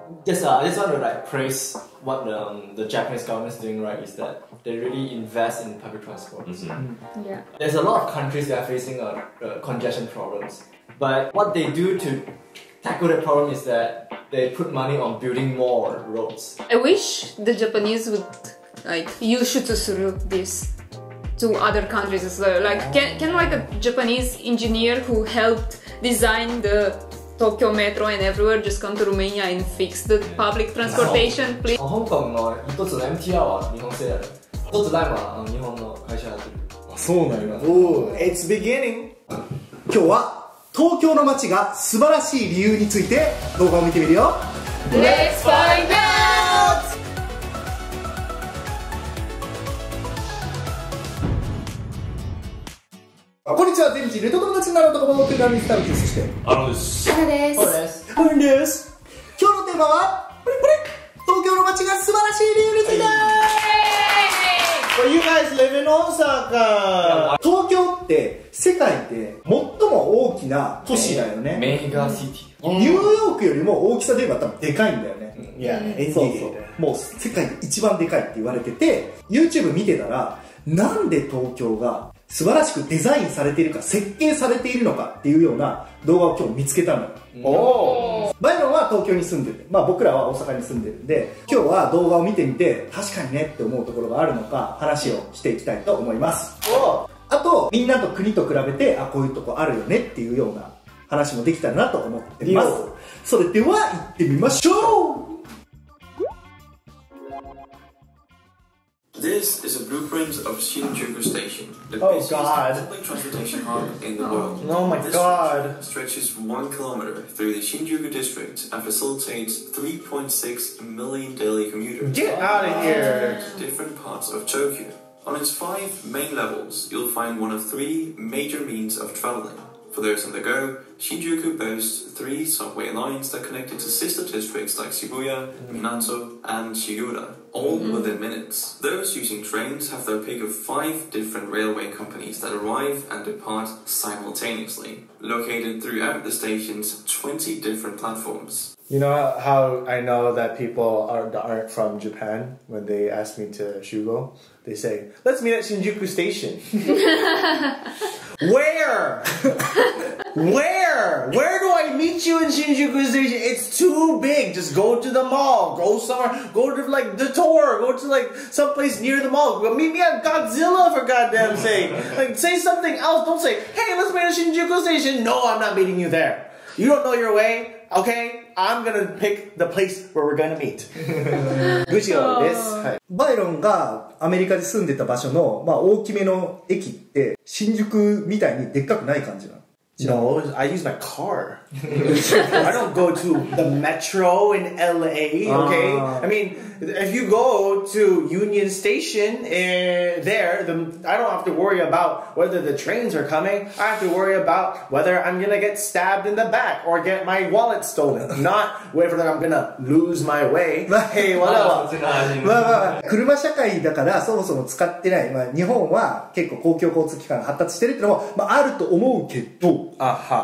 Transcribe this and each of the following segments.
I just want to like praise what the Japanese government is doing right is that they really invest in public transport. Yeah. There's a lot of countries that are facing congestion problems, but what they do to tackle the problem is that they put money on building more roads. I wish the Japanese would like use through this to other countries as well. Like, can like a Japanese engineer who helped design the Tokyo Metro and everywhere just come to Romania and fix the public transportation, please? 香港の一つの MTR は日本製だよ。一つ大は日本の会社やってる。そうなんよ。おー、It's beginning! 今日は東京の街が素晴らしい理由について動画を見てみるよ。Let's find out! こんにちは、全人類と友達になる男のテラミスタルキー、そしてアロです。そうです。今日のテーマは東京の街が素晴らしい理由について。Well, you guys live in Osaka. 東京って世界で最も大きな都市だよね。メガシティ。ニューヨークよりも大きさで言えば多分でかいんだよね。いや、そうそう。もう世界で一番でかいって言われてて、YouTube 見てたら、なんで東京が素晴らしくデザインされているか、設計されているのかっていうような動画を今日見つけたのよ。バイロンは東京に住んでる。まあ僕らは大阪に住んでるんで、今日は動画を見てみて、確かにねって思うところがあるのか、話をしていきたいと思います。あと、みんなと国と比べて、あ、こういうとこあるよねっていうような話もできたらなと思ってます。それでは行ってみましょう。This is a blueprint of Shinjuku Station, the busiest public transportation hub in the world. Oh my god. This stretches 1 kilometer through the Shinjuku district and facilitates 3.6 million daily commuters. Get out of here! To different parts of Tokyo. On its 5 main levels, you'll find one of 3 major means of traveling. For those on the go, Shinjuku boasts 3 subway lines that connect it to sister districts like Shibuya, Minato, and Shiura, all within minutes. Those using trains have their pick of 5 different railway companies that arrive and depart simultaneously, located throughout the station's 20 different platforms. You know how I know that people aren't from Japan when they ask me to Shugo? They say, let's meet at Shinjuku Station. Where? Where? Where do I meet you in Shinjuku Station? It's too big. Just go to the mall. Go somewhere. Go to like the tour. Go to like someplace near the mall. Go meet me at Godzilla for goddamn sake. Like say something else. Don't say, hey, let's meet at Shinjuku Station. No, I'm not meeting you there. You don't know your way. Okay, I'm gonna pick the place where we're gonna meet. グジオです。バイロンがアメリカで住んでた場所の、まあ、大きめの駅って新宿みたいにでっかくない感じなの。No, I use my car. I don't go to the metro in LA, okay? I mean, if you go to Union Station there, I don't have to worry about whether the trains are coming. I have to worry about whether I'm gonna get stabbed in the back or get my wallet stolen. Not whether I'm gonna lose my way. Hey, whatever. まあ車社会だからそもそも使ってない。まあ日本は結構公共交通機関が発達してるってのも、まあ、あると思うけど、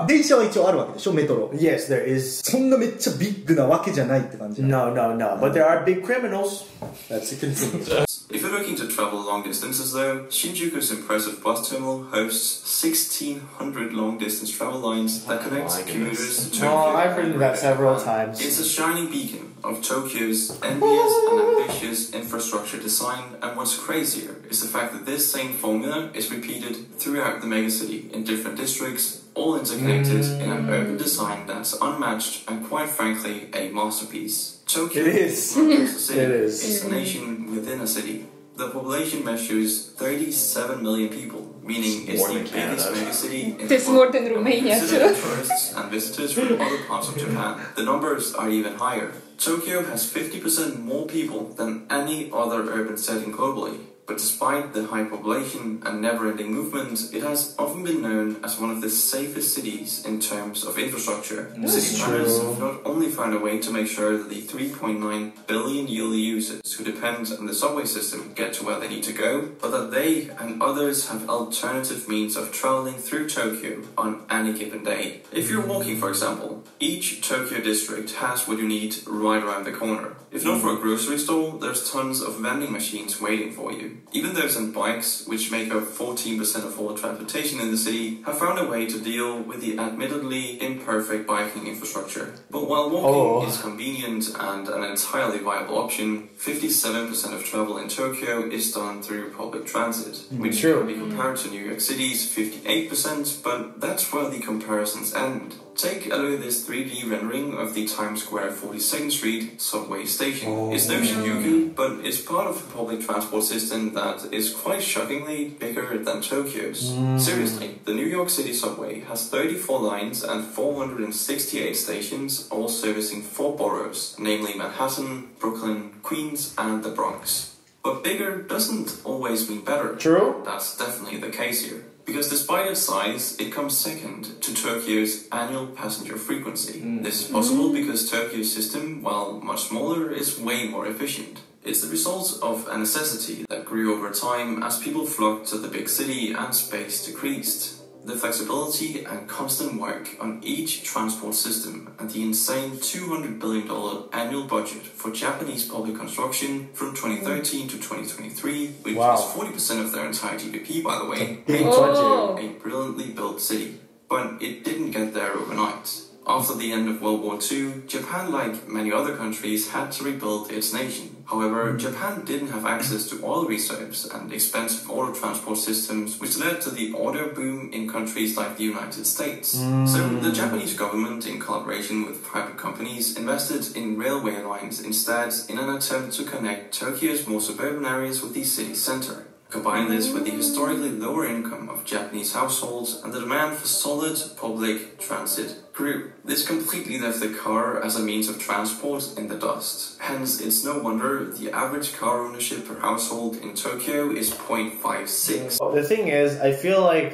電車は一応あるわけでしょ、メトロ。Yes, there is. そんなめっちゃビッグなわけじゃないって感じ。No, no, no. But there are big criminals. That's a continue. If you're looking to travel long distances though, Shinjuku's impressive bus terminal hosts 1,600 long-distance travel lines that connect commuters to Tokyo. Oh, I've heard that several times. It's a shining beacon of Tokyo's envious and ambitious infrastructure design, and what's crazier is the fact that this same formula is repeated throughout the megacity in different districts, all interconnected in an urban design that's unmatched and quite frankly a masterpiece. Tokyo is not just a city, it's a nation within a city. The population measures 37 million people, meaning it's the biggest megacity in the world. Considering tourists and visitors from other parts of Japan, the numbers are even higher. Tokyo has 50% more people than any other urban setting globally. But despite the high population and never-ending movement, it has often been known as one of the safest cities in terms of infrastructure. City planners have not only found a way to make sure that the 3.9 billion yearly users who depend on the subway system get to where they need to go, but that they and others have alternative means of traveling through Tokyo on any given day. If you're walking, for example, each Tokyo district has what you need right around the corner. If not for a grocery store, there's tons of vending machines waiting for you. Even those on bikes, which make up 14% of all transportation in the city, have found a way to deal with the admittedly imperfect biking infrastructure. But while walking is convenient and an entirely viable option, 57% of travel in Tokyo is done through public transit, which can be compared to New York City's 58%, but that's where the comparisons end. Take a look at this 3D rendering of the Times Square 42nd Street subway station. It's no Shinjuku, but it's part of a public transport system that is quite shockingly bigger than Tokyo's. Seriously, the New York City subway has 34 lines and 468 stations, all servicing 4 boroughs, namely Manhattan, Brooklyn, Queens, and the Bronx. But bigger doesn't always mean better. True. That's definitely the case here. Because despite its size, it comes second to Tokyo's annual passenger frequency. This is possible because Tokyo's system, while much smaller, is way more efficient. It's the result of a necessity that grew over time as people flocked to the big city and space decreased. The flexibility and constant work on each transport system and the insane $200 billion annual budget for Japanese public construction from 2013 to 2023, which is 40% of their entire GDP, by the way, made Tokyo a brilliantly built city. But it didn't get there overnight. After the end of World War II, Japan, like many other countries, had to rebuild its nation. However, Japan didn't have access to oil reserves and expensive auto transport systems, which led to the auto boom in countries like the United States. So the Japanese government, in collaboration with private companies, invested in railway lines instead in an attempt to connect Tokyo's more suburban areas with the city center. Combine this with the historically lower income of Japanese households and the demand for solid public transit grew. This completely left the car as a means of transport in the dust. Hence, it's no wonder the average car ownership per household in Tokyo is 0.56. The thing is, I feel like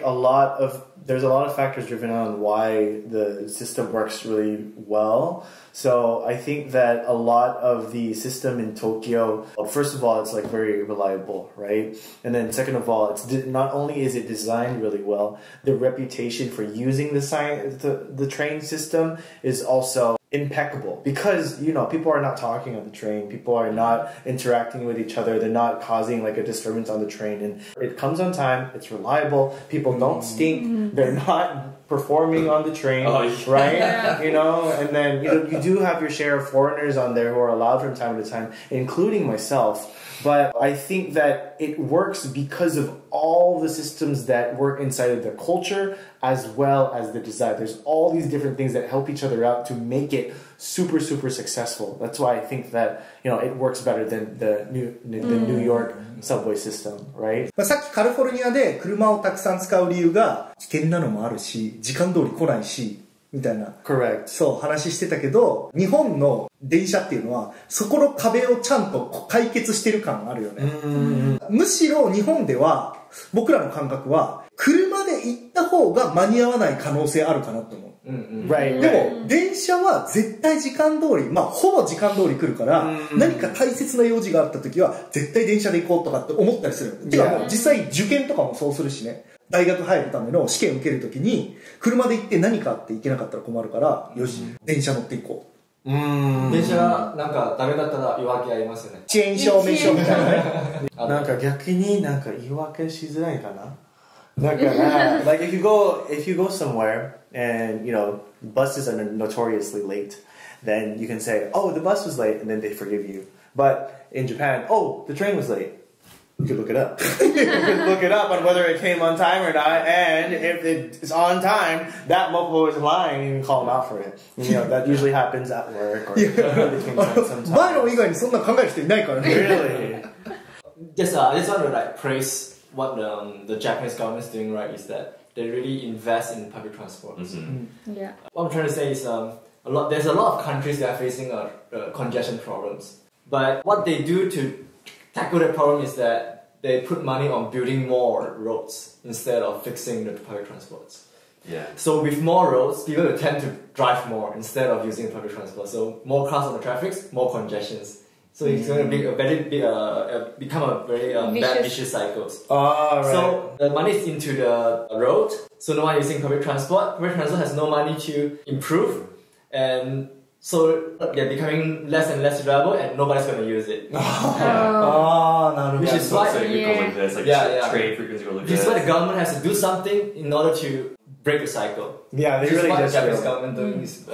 there's a lot of factors driven on why the system works really well. So I think that a lot of the system in Tokyo, first of all, it's like very reliable, right? And then second of all, it's not only is it designed really well, the reputation for using the train system is also impeccable because, you know, people are not talking on the train, people are not interacting with each other, they're not causing like a disturbance on the train, and it comes on time, it's reliable, people don't stink, they're not performing on the train, right? You know, and then you do have your share of foreigners on there who are allowed from time to time, including myself. But I think that it works because of all the systems that work inside of the culture as well as the design. There's all these different things that help each other out to make it super, super successful. That's why I think that, you know, it works better than the New York subway system, right? さっきカリフォルニアで車をたくさん使う理由が危険なのもあるし、時間通り来ないし、みたいな。Correct. そう話してたけど、日本の電車っていうのはそこの壁をちゃんと解決してる感があるよね。むしろ日本では僕らの感覚は車で行った方が間に合わない可能性あるかなと思う。Right. でも電車は絶対時間通り、まあほぼ時間通り来るから、何か大切な用事があった時は絶対電車で行こうとかって思ったりする。てかもう実際受験とかもそうするしね。大学入るための試験受けるときに車で行って何かあって行けなかったら困るからよし電車乗って行こう電車がなんかダメだったら言い訳ありますよね遅延証明書みたいなねなんか逆になんか言い訳しづらいかなだから like if you go somewhere and you know buses are notoriously late then you can say oh the bus was late and then they forgive you but in Japan oh the train was late you could look it up. You could look it up on whether it came on time or not, and if it's on time, that mofo is lying, and you can call them out for it. You know, that usually happens at work or between sometimes. 前の以外にそんな考える人いないからね Really? Just I just want to like praise what the Japanese government is doing right is that they really invest in public transport. Yeah. What I'm trying to say is there's a lot of countries that are facing congestion problems, but what they do to tackle the problem is that they put money on building more roads instead of fixing the public transports. Yeah. So with more roads, people will tend to drive more instead of using public transport. So more cars on the traffic, more congestions. So it's going to be a very big, become a very bad vicious cycles. Right. So the money is into the road. So no one using public transport. Public transport has no money to improve, and so they're becoming less and less reliable, and nobody's going to use it. Which is why because of this, like train frequency goes like this. Which is why the government has to do something in order to break the cycle. Yeah, they really what just the Japanese government doing is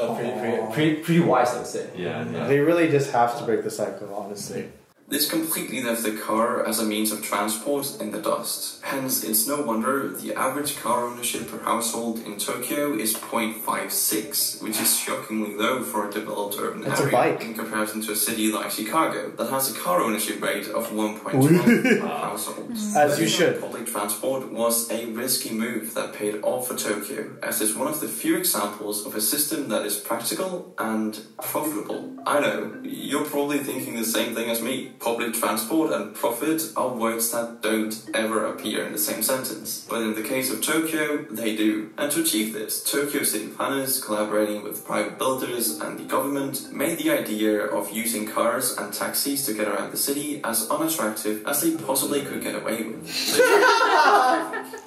pretty wise, I would say. Yeah. They really just have to break the cycle, honestly. This completely left the car as a means of transport in the dust. Hence, it's no wonder the average car ownership per household in Tokyo is 0.56, which is shockingly low for a developed urban area in comparison to a city like Chicago that has a car ownership rate of 1.12 per household. As you should. Public transport was a risky move that paid off for Tokyo, as it's one of the few examples of a system that is practical and profitable. I know, you're probably thinking the same thing as me. Public transport and profit are words that don't ever appear in the same sentence. But in the case of Tokyo, they do. And to achieve this, Tokyo city planners, collaborating with private builders and the government, made the idea of using cars and taxis to get around the city as unattractive as they possibly could get away with.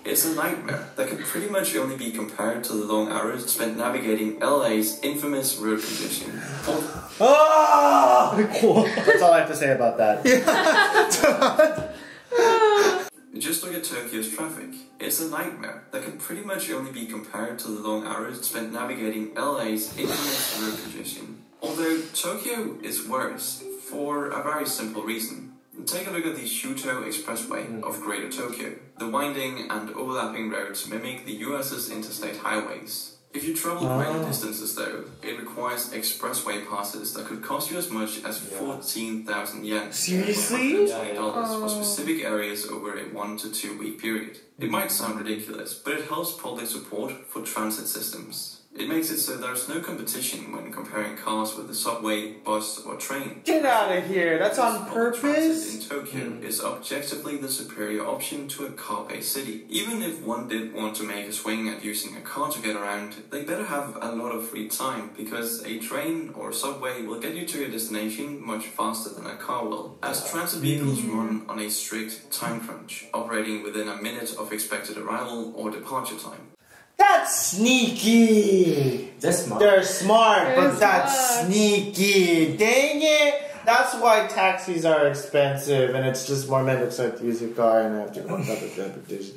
It's a nightmare that can pretty much only be compared to the long hours spent navigating LA's infamous road congestion. That's all I have to say about that. Just look at Tokyo's traffic. It's a nightmare that can pretty much only be compared to the long hours spent navigating LA's infamous road congestion. Although Tokyo is worse for a very simple reason. Take a look at the Shuto Expressway of Greater Tokyo. The winding and overlapping roads mimic the US's interstate highways. If you travel greater distances though, it requires expressway passes that could cost you as much as 14,000 yen. Seriously? $20 for specific areas over a 1 to 2 week period. It might sound ridiculous, but it helps public support for transit systems. It makes it so there's no competition when comparing cars with the subway, bus or train. Get out of here, that's on purpose? Transit in Tokyo is objectively the superior option to a car-based city. Even if one did want to make a swing at using a car to get around, they better have a lot of free time, because a train or subway will get you to your destination much faster than a car will, as transit vehicles run on a strict time crunch, operating within a minute of expected arrival or departure time. That's sneaky! They're smart. They're smart, but that's sneaky. Dang it! That's why taxis are expensive, and it's just more men excited to use your car and have to go up with transportation.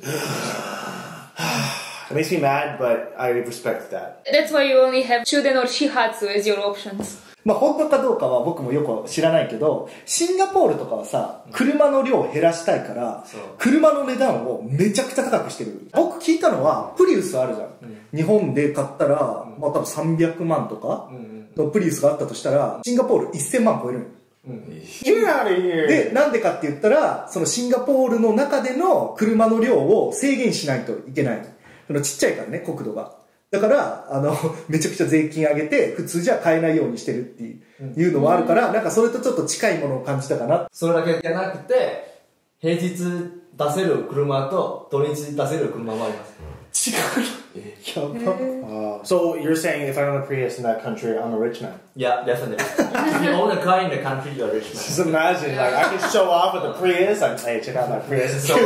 It makes me mad, but I respect that. That's why you only have Shuden or Shihatsu as your options. まあ本当かどうかは僕もよく知らないけど、シンガポールとかはさ、車の量を減らしたいから、車の値段をめちゃくちゃ高くしてる。僕聞いたのは、プリウスあるじゃん。日本で買ったら、まあ多分300万とかのプリウスがあったとしたら、シンガポール1000万超えるの。で、なんでかって言ったら、そのシンガポールの中での車の量を制限しないといけない。そのちっちゃいからね、国土が。だから、めちゃくちゃ税金上げて、普通じゃ買えないようにしてるっていうのもあるから、なんかそれとちょっと近いものを感じたかな。それだけじゃなくて、平日出せる車と土日出せる車もあります。違う。So you're saying if I own a Prius in that country, I'm a rich man? Yeah, definitely. If you own a car in the country, you're a rich man. Just imagine, like, I can show off with a Prius. I'm like, hey, check out my Prius. It's so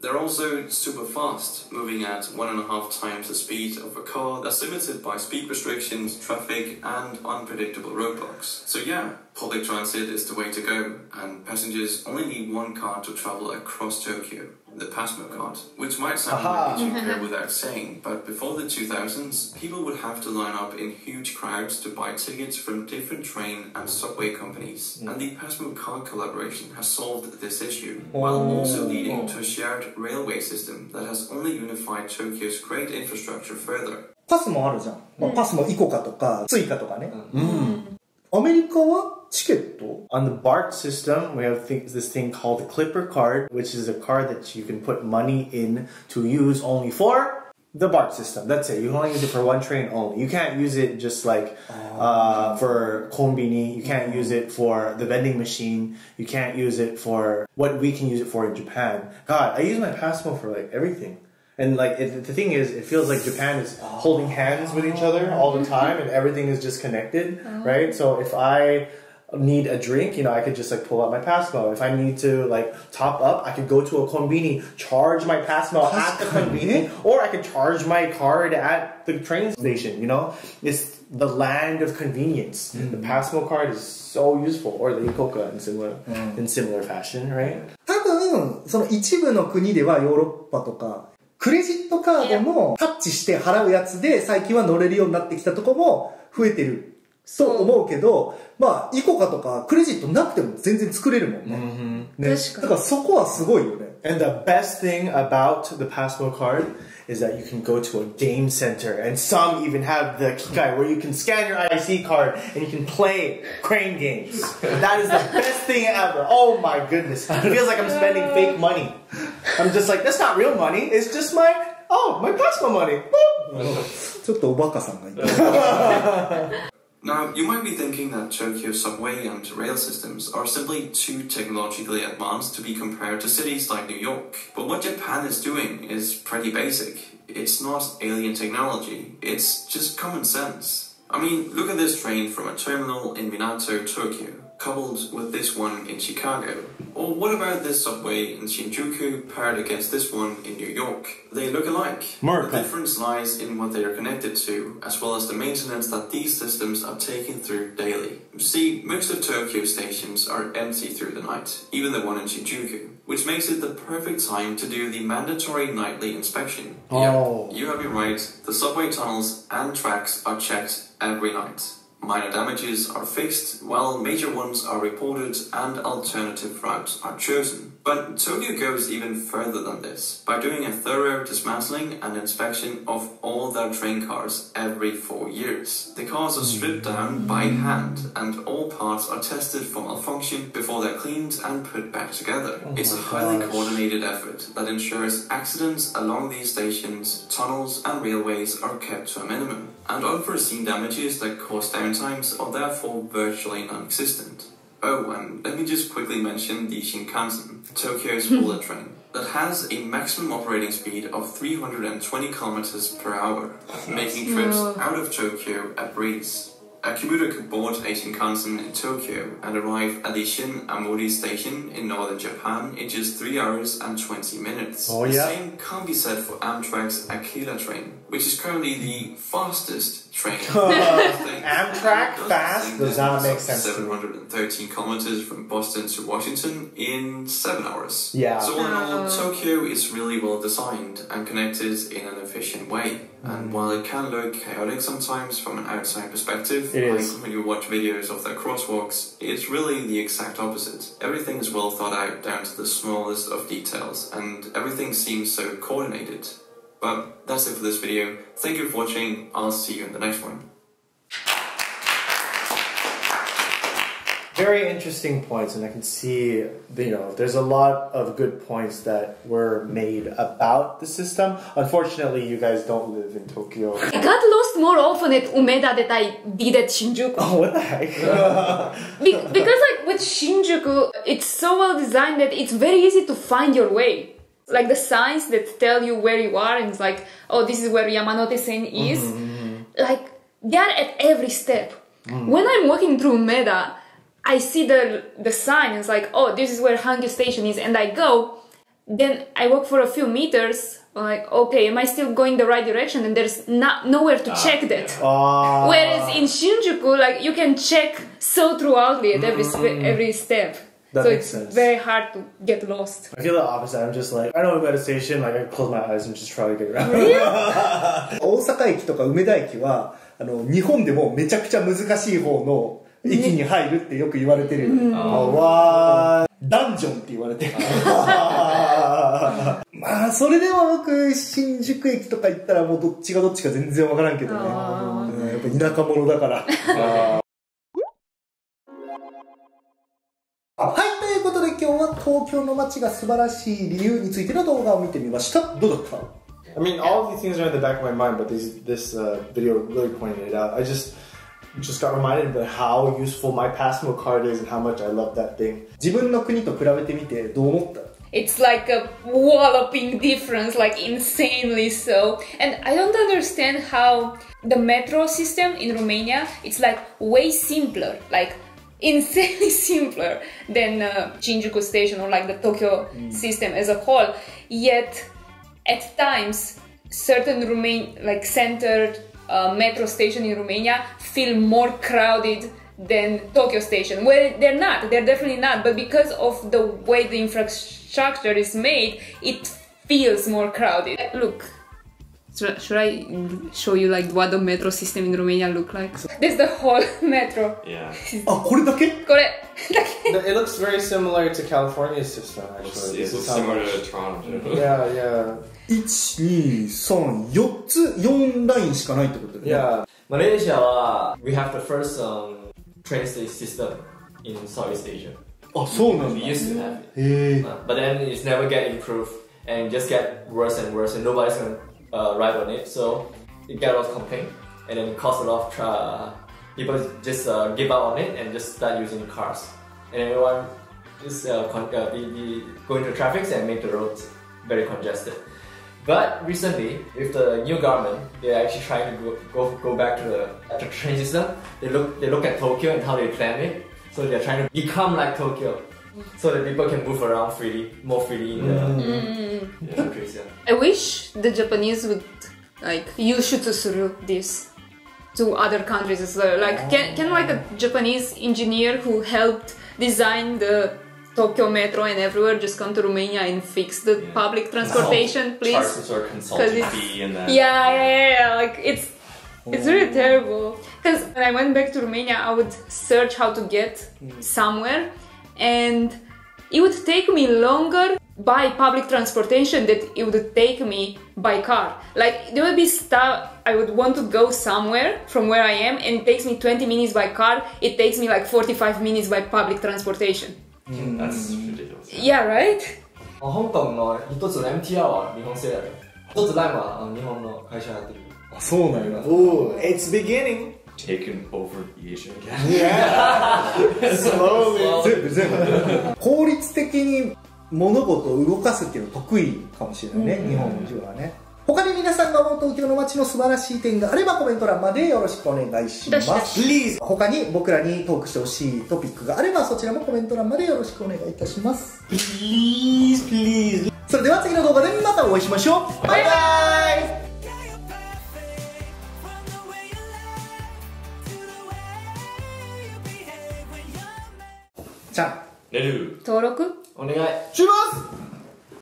They're also super fast, moving at 1.5 times the speed of a car that's limited by speed restrictions, traffic, and unpredictable roadblocks. So yeah, public transit is the way to go, and passengers only need one card to travel across Tokyo. The Pasmo card, which might sound like cheaper without saying, but before the 2000s, people would have to line up in huge crowds to buy tickets from different train and subway companies, and the Pasmo card collaboration has solved this issue, while also leading to a shared railway system that has only unified Tokyo's great infrastructure further. パスもあるじゃん。まあ、パスもイコカとか、スイカとかね。アメリカはチケット On the BART system, we have this thing called the Clipper card, which is a card that you can put money in to use only for The BART system, that's it. You only use it for one train only. You can't use it just like for konbini. You can't use it for the vending machine. You can't use it for what we can use it for in Japan. God, I use my Passmo for like everything. And like the thing is, it feels like Japan is holding hands with each other all the time, and everything is just connected, right? So if I need a drink, you know, I could just like pull out my Passmo. If I need to like top up, I could go to a konbini, charge my Passmo at the konbini, or I could charge my card at the train station, you know? It's the land of convenience. The Passmo card is so useful, or the Ikoka in similar fashion, right? 多分、その一部の国ではヨーロッパとか、クレジットカードもタッチして払うやつで最近は乗れるようになってきたとこも増えてると思うけど、まあ、イコカとかクレジットなくても全然作れるもんね。ね、だからそこはすごいよね。And the best thing about the Passmo card is that you can go to a game center, and some even have the kikai where you can scan your IC card and you can play crane games. That is the best thing ever. Oh my goodness. It feels like I'm spending fake money. I'm just like, that's not real money. It's just my Passmo money. ちょっとおバカさんがいた。Now, you might be thinking that Tokyo's subway and rail systems are simply too technologically advanced to be compared to cities like New York. But what Japan is doing is pretty basic. It's not alien technology, it's just common sense. I mean, look at this train from a terminal in Minato, Tokyo, coupled with this one in Chicago. Or what about this subway in Shinjuku paired against this one in New York? They look alike. The difference lies in what they are connected to, as well as the maintenance that these systems are taken through daily. See, most of Tokyo's stations are empty through the night, even the one in Shinjuku, which makes it the perfect time to do the mandatory nightly inspection. Yep, you have it right, the subway tunnels and tracks are checked every night. Minor damages are fixed, while major ones are reported and alternative routes are chosen. But Tokyo goes even further than this, by doing a thorough dismantling and inspection of all their train cars every 4 years. The cars are stripped down by hand, and all parts are tested for malfunction before they're cleaned and put back together. It's a highly coordinated effort that ensures accidents along these stations, tunnels and railways are kept to a minimum, and unforeseen damages that cause downtimes are therefore virtually non-existent. Oh, and let me just quickly mention the Shinkansen, Tokyo's bullet train, that has a maximum operating speed of 320 kilometers per hour, making trips out of Tokyo a breeze. A commuter could board a Shinkansen in Tokyo and arrive at the Shin Amori station in northern Japan in just 3 hours and 20 minutes. The same can't be said for Amtrak's Akira train, which is currently the fastest train. Amtrak fast? Does not make sense. 713 kilometers from Boston to Washington in 7 hours. Yeah. So all in all, Tokyo is really well designed and connected in an efficient way. And while it can look chaotic sometimes from an outside perspective, like when you watch videos of their crosswalks, it's really the exact opposite. Everything is well thought out down to the smallest of details, and everything seems so coordinated. But that's it for this video. Thank you for watching. I'll see you in the next one. Very interesting points, and I can see, you know, there's a lot of good points that were made about the system. Unfortunately, you guys don't live in Tokyo. I got lost more often at Umeda than I did at Shinjuku. Oh, what the heck? Because like with Shinjuku, it's so well designed that it's very easy to find your way. Like the signs that tell you where you are, and it's like, oh, this is where Yamanote-sen is. Like, they're at every step. When I'm walking through Umeda, I see the sign, and it's like, oh, this is where Hankyu Station is, and I go. Then I walk for a few meters, I'm like, okay, am I still going the right direction? And there's nowhere to check that. Whereas in Shinjuku, like, you can check so thoroughly at every step. That so makes it's sense. very hard to get lost. I feel the opposite. I'm just like, I know I'm at a station, like I close my eyes and just try to get around. 大阪駅とか梅田駅は日本でもめちゃくちゃ難しい方の駅に入るってよく言われてるよね。ダンジョンって言われてる。まあそれでも僕新宿駅とか行ったらもうどっちがどっちか全然わからんけどね。やっぱ田舎者だから。はい、ということで今日は東京の街が素晴らしい理由についての動画を見てみました。どうだった？ I mean, all of these things are in the back of my mind, but this video really pointed it out. I just got reminded of how useful my Passmo card is and how much I love that thing. 自分の国と比べてみてどう思った？ It's like a walloping difference, like insanely so. And I don't understand how the metro system in Romania, it's like way simpler, like insanely simpler than Shinjuku station or like the Tokyo system as a whole. Yet, at times, certain like centered metro station in Romania feel more crowded than Tokyo station. Well, they're definitely not, but because of the way the infrastructure is made, it feels more crowded. Look, should I show you like what the metro system in Romania look like? That's the whole metro. Yeah. あ、これだけ？これだけ。 It looks very similar to California's system, actually. It's similar to Toronto. Yeah, yeah. 1、2、3、4つ、4ラインしかないってことだよね。Yeah. Malaysia, we have the first train system in Southeast Asia. あ、そうなん We だ。 used to have it. へえ。 But then it's never get improved and just get worse and worse and nobody's gonna ride on it. So it got a lot of complaint and then it caused a lot of people just give up on it and just start using cars. And everyone just be going to traffic and make the roads very congested. But recently, with the new government, they're actually trying to go back to the train system. They look at Tokyo and how they plan it. So they're trying to become like Tokyo, so that people can move around more freely in the countries. Yeah. I wish the Japanese would like yushutsu this to other countries as well. Like, can like a Japanese engineer who helped design the Tokyo metro and everywhere just come to Romania and fix the public transportation, please? Charge some sort of consulting fee and then. Yeah. Like it's really terrible. Because when I went back to Romania, I would search how to get somewhere, and it would take me longer by public transportation than it would take me by car. Like there would be stuff I would want to go somewhere from where I am, and it takes me 20 minutes by car. It takes me like 45 minutes by public transportation. That's ridiculous. Yeah, right? 香港の一つの MTR は日本製だよ。一つラインは日本の会社がやってる。あ、そうなんや。 Ooh, it's beginning. Taken over Asia again. Yeah. Slowly. 全部。効率的に物事を動かすっていうの得意かもしれないね、日本人はね。他に皆さんが思う東京の街の素晴らしい点があればコメント欄までよろしくお願いします。Please。他に僕らにトークしてほしいトピックがあればそちらもコメント欄までよろしくお願いいたします。Please。それでは次の動画でまたお会いしましょう。バイバイ。ちゃん。Neru. 登録お願い。します。